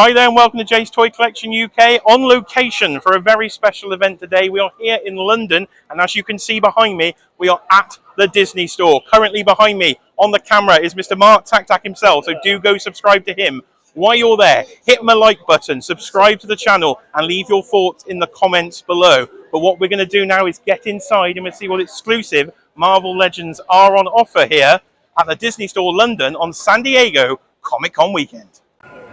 Hi there and welcome to Jay's Toy Collection UK on location for a very special event today. We are here in London and as you can see behind me, we are at the Disney store. Currently behind me on the camera is Mr. Mark Tak himself, so do go subscribe to him. While you're there, hit my like button, subscribe to the channel and leave your thoughts in the comments below. But what we're going to do now is get inside and we'll see what exclusive Marvel Legends are on offer here at the Disney Store London on San Diego Comic-Con weekend.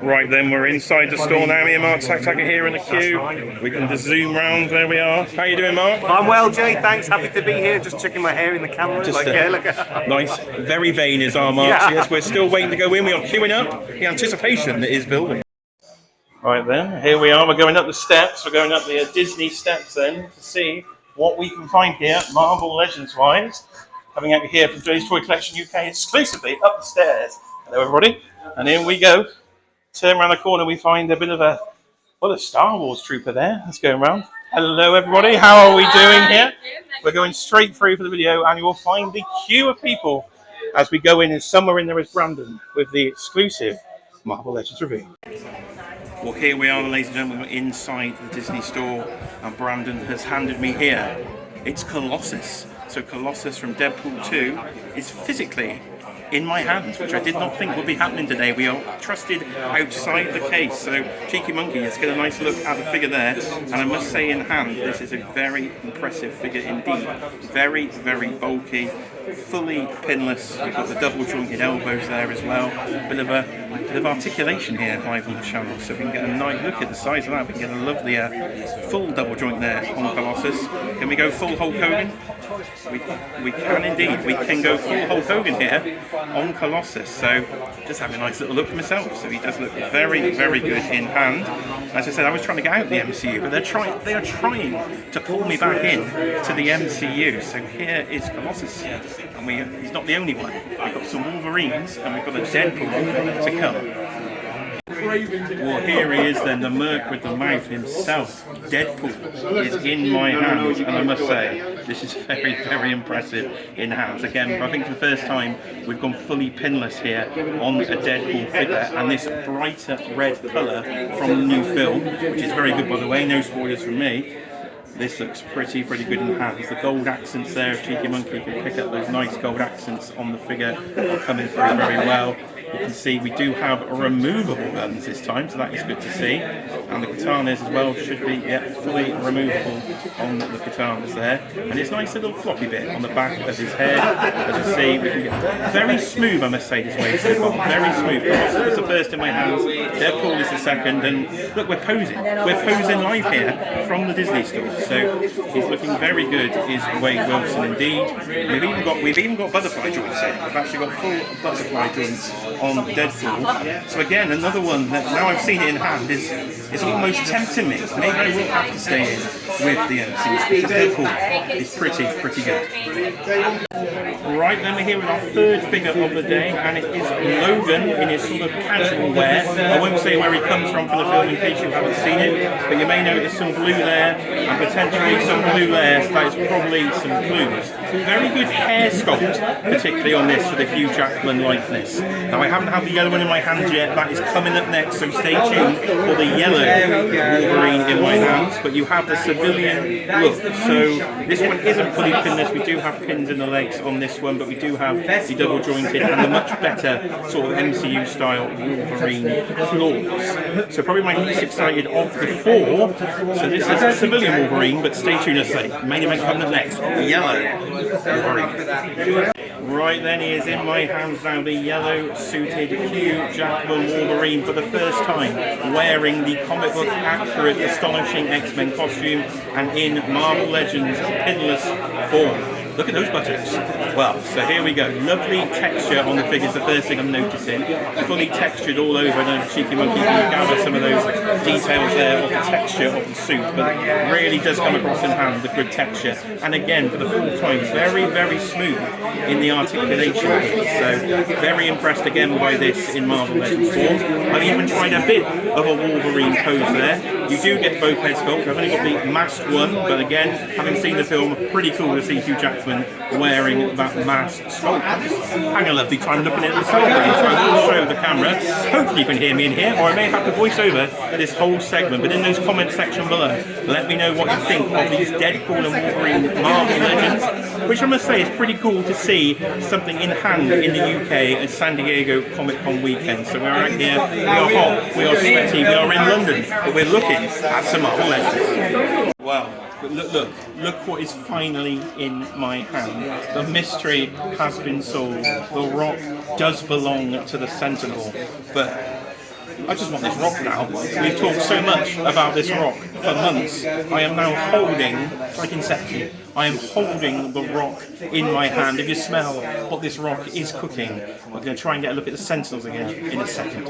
Right then, we're inside the store now. Me and Mark Tak are here in the queue. We can just zoom round. There we are. How you doing, Mark? I'm well, Jay. Thanks. Happy to be here. Just checking my hair in the camera. Just nice. Very vain is our Mark. Yeah. Yes, we're still waiting to go in. We are queuing up. The anticipation is building. Right then, here we are. We're going up the steps. We're going up the Disney steps then to see what we can find here, Marvel Legends-wise. Coming out here from Jay's Toy Collection UK exclusively up the stairs. Hello, everybody. And in we go. Turn around the corner, we find a bit of a Star Wars trooper there. Let's go around. Hello, everybody. How are we doing here? We're going straight through for the video, and you will find the queue of people as we go in. And somewhere in there is Brandon with the exclusive Marvel Legends review. Well, here we are, ladies and gentlemen, inside the Disney store, and Brandon has handed me here. It's Colossus. So Colossus from Deadpool 2 is physically in my hands, which I did not think would be happening today. We are trusted outside the case, so Cheeky Monkey, let's get a nice look at the figure there. And I must say, in hand, this is a very impressive figure indeed. Very, very bulky, fully pinless. We've got the double jointed elbows there as well. Bit of articulation here live on the channel, so we can get a nice look at the size of that. We can get a lovely full double joint there on Colossus. Can we go full Hulk Hogan? We can indeed. We can go full Hulk Hogan here on Colossus. So just having a nice little look myself. So he does look very, very good in hand. As I said, I was trying to get out the MCU, but they are trying to pull me back in to the MCU. So here is Colossus, and he's not the only one. We've got some Wolverines and we've got a Deadpool to come. Well, here he is then, the Merc with the mouth himself. Deadpool is in my hands, and I must say, this is very, very impressive in hands. Again, I think for the first time, we've gone fully pinless here on a Deadpool figure, and this brighter red colour from the new film, which is very good by the way, no spoilers from me. This looks pretty good in hands. The gold accents there, if Cheeky Monkey can pick up those nice gold accents on the figure, coming through very well. You can see we do have removable guns this time, so that is good to see. And the katanas as well should be fully removable on the katanas there. And it's nice little floppy bit on the back of his head. As you see, we can get very smooth, I must say, this way so far. Very smooth. Colossus is the first in my hands, Deadpool is the second, and look, we're posing. We're posing live here from the Disney store. So he's looking very good, is Wade Wilson indeed. We've even got butterfly joints here. We've actually got full butterfly joints on Deadpool. So again, another one that now I've seen it in hand is almost tempting me. Maybe I will have to stay in with the MCU because Deadpool is pretty good. Right then, we're here with our third figure of the day, and it is Logan in his sort of casual wear. I won't say where he comes from for the film in case you haven't seen it, but you may notice some blue there and potentially some blue there, so that is probably some clues. Very good hair sculpt, particularly on this for the Hugh Jackman likeness. Now I haven't had the yellow one in my hand yet, that is coming up next, so stay tuned for the yellow Wolverine in my hands, but you have the civilian look. So this one isn't fully pinless, we do have pins in the legs on this one, but we do have the double jointed and the much better sort of MCU style Wolverine claws. So probably my least excited of the four. So this is a civilian Wolverine, but stay tuned as I say, main event coming up next, yellow Wolverine. Right then, he is in my hands now, the yellow suited Hugh Jackman Wolverine for the first time, wearing the comic book accurate, astonishing X-Men costume and in Marvel Legends pinless form. Look at those buttons. Well, so here we go. Lovely texture on the figures, the first thing I'm noticing. Fully textured all over. I know Cheeky Monkey can gather some of those details there of the texture of the suit, but it really does come across in hand, the good texture. And again, for the fourth time, very, very smooth in the articulation. So very impressed again by this in Marvel Legends form. I've even tried a bit of a Wolverine pose there. You do get both head sculpts. I've only got the masked one, but again, having seen the film, pretty cool to see Hugh Jackman segment wearing that mask. So, hang a lovely time looking at the celebrity, so I will show the camera. Hopefully you can hear me in here, or I may have to voice over this whole segment, but in those comment section below, let me know what you think of these Deadpool and Wolverine Marvel Legends, which I must say is pretty cool to see something in hand in the UK at San Diego Comic Con weekend. So we're out here, we are hot, we are sweaty, we are in London, but we're looking at some Marvel Legends. Wow, but look what is finally in my hand. The mystery has been solved. The rock does belong to the Sentinel, but I just want this rock now. We've talked so much about this rock for months. I am now holding, it's like Inception, I am holding the rock in my hand. If you smell what this rock is cooking, we're going to try and get a look at the Sentinels again in a second.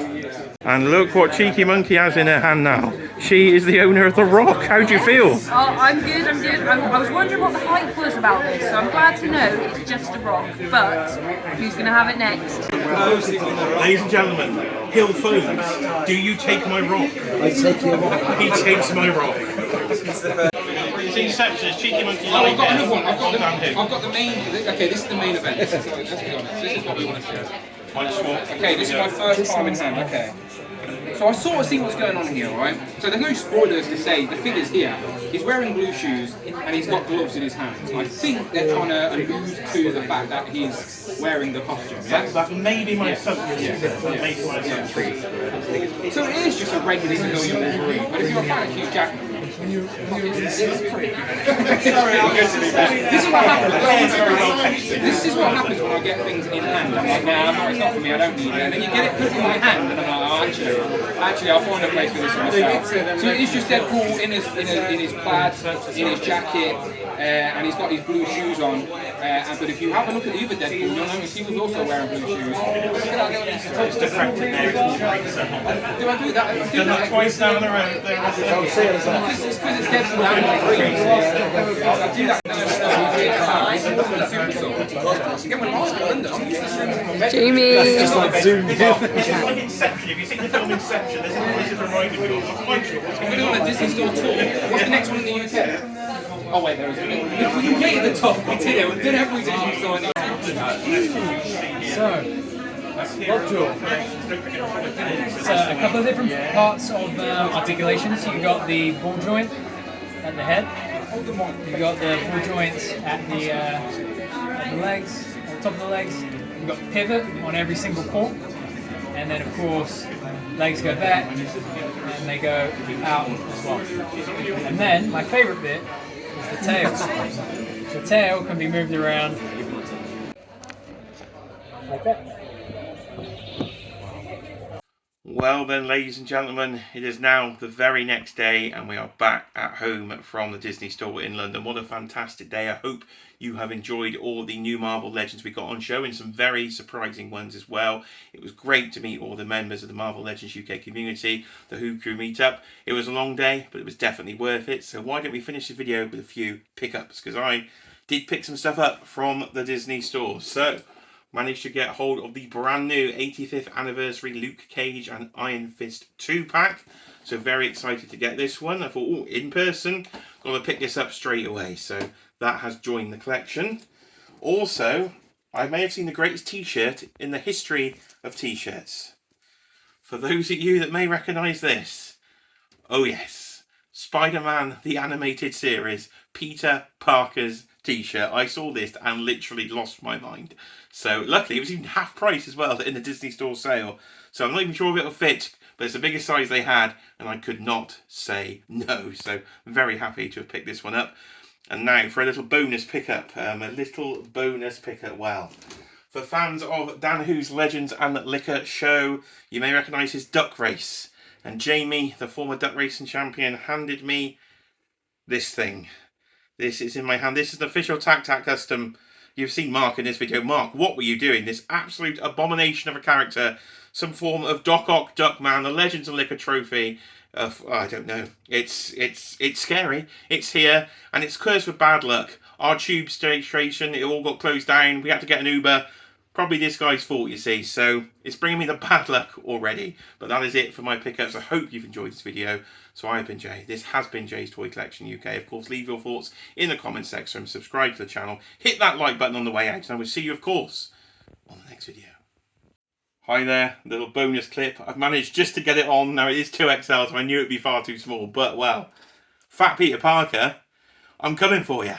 And look what Cheeky Monkey has in her hand now. She is the owner of the rock. How do you feel? Oh, I'm good, I'm good. I was wondering what the hype was about this, so I'm glad to know it's just a rock. But who's going to have it next? Ladies and gentlemen, Hill Foes, do you take my rock? I take your rock. He takes my rock. It's Inception, it's Cheeky Monkey. Oh, I've got another one. I've got the main. Okay, this is the main event. So let's be honest. This is what we want to show. Okay, this is my first time in hand. Okay. So I sort of see what's going on here, right? So there's no spoilers to say. The figure's here. He's wearing blue shoes and he's got gloves in his hands. I think they're trying to allude to the fact that he's wearing the costume. Yeah? That may be my assumption. So it is just a regular civilian Wolverine. But if you're a fan of Hugh Jackman, this is what happens. This is what happens when I get things in hand. I'm like, nah, it's not for me. I don't need it. And then you get it put in my hand, and I'm like, oh, actually, I'll find a place for this myself. So it is just Deadpool in his plaid, in his jacket, and he's got his blue shoes on. But if you have a look at the other Deadpool, you'll notice he was also wearing blue shoes. It's different there. Do I do that? I do Done that that twice down the road. It's because it's Deadpool and Wolverine. I do that. Jamie! It's like Inception. If you've seen the film Inception, there's always a reminder of yours. I'm quite sure. We're doing a Disney Store tour. What's the next one in the UK? Oh wait, there is. We made the top. We did it. We did every Disney Store in the UK. So, Lockjaw. So a couple of different parts of articulation. So you've got the ball joint at the head. You've got the ball joints at the legs, at the top of the legs. You've got pivot on every single paw. And then of course, legs go back and they go out as well. And then my favourite bit is the tail. So the tail can be moved around like that. Well then, ladies and gentlemen, it is now the very next day and we are back at home from the Disney Store in London. What a fantastic day. I hope you have enjoyed all the new Marvel Legends we got on show, and some very surprising ones as well. It was great to meet all the members of the Marvel Legends UK community, the Who Crew meetup. It was a long day, but it was definitely worth it. So why don't we finish the video with a few pickups, because I did pick some stuff up from the Disney Store. So managed to get hold of the brand new 85th anniversary Luke Cage and Iron Fist 2-pack. So very excited to get this one. I thought, oh, in person, got to pick this up straight away. So that has joined the collection. Also, I may have seen the greatest t-shirt in the history of t-shirts. For those of you that may recognise this, oh yes, Spider-Man the Animated Series, Peter Parker's t-shirt. I saw this and literally lost my mind. So luckily it was even half price as well in the Disney Store sale. So I'm not even sure if it'll fit, but it's the biggest size they had and I could not say no. So I'm very happy to have picked this one up. And now for a little bonus pickup. Well, for fans of Dan Who's Legends and Liquor show, you may recognise his duck race. And Jamie, the former duck racing champion, handed me this thing. This is in my hand. This is an official Tac Tac custom. You've seen Mark in this video. Mark, what were you doing? This absolute abomination of a character. Some form of Doc Ock Duckman, the Legends and Liquor trophy. I don't know. It's scary. It's here, and it's cursed with bad luck. Our tube station, it all got closed down. We had to get an Uber. Probably this guy's fault, you see, so it's bringing me the bad luck already. But that is it for my pickups. I hope you've enjoyed this video. So I've been Jay. This has been Jay's Toy Collection UK. Of course, leave your thoughts in the comments section. Subscribe to the channel. Hit that like button on the way out. And I will see you, of course, on the next video. Hi there, little bonus clip. I've managed just to get it on. Now it is 2XL, so I knew it'd be far too small. But, well, Fat Peter Parker, I'm coming for you.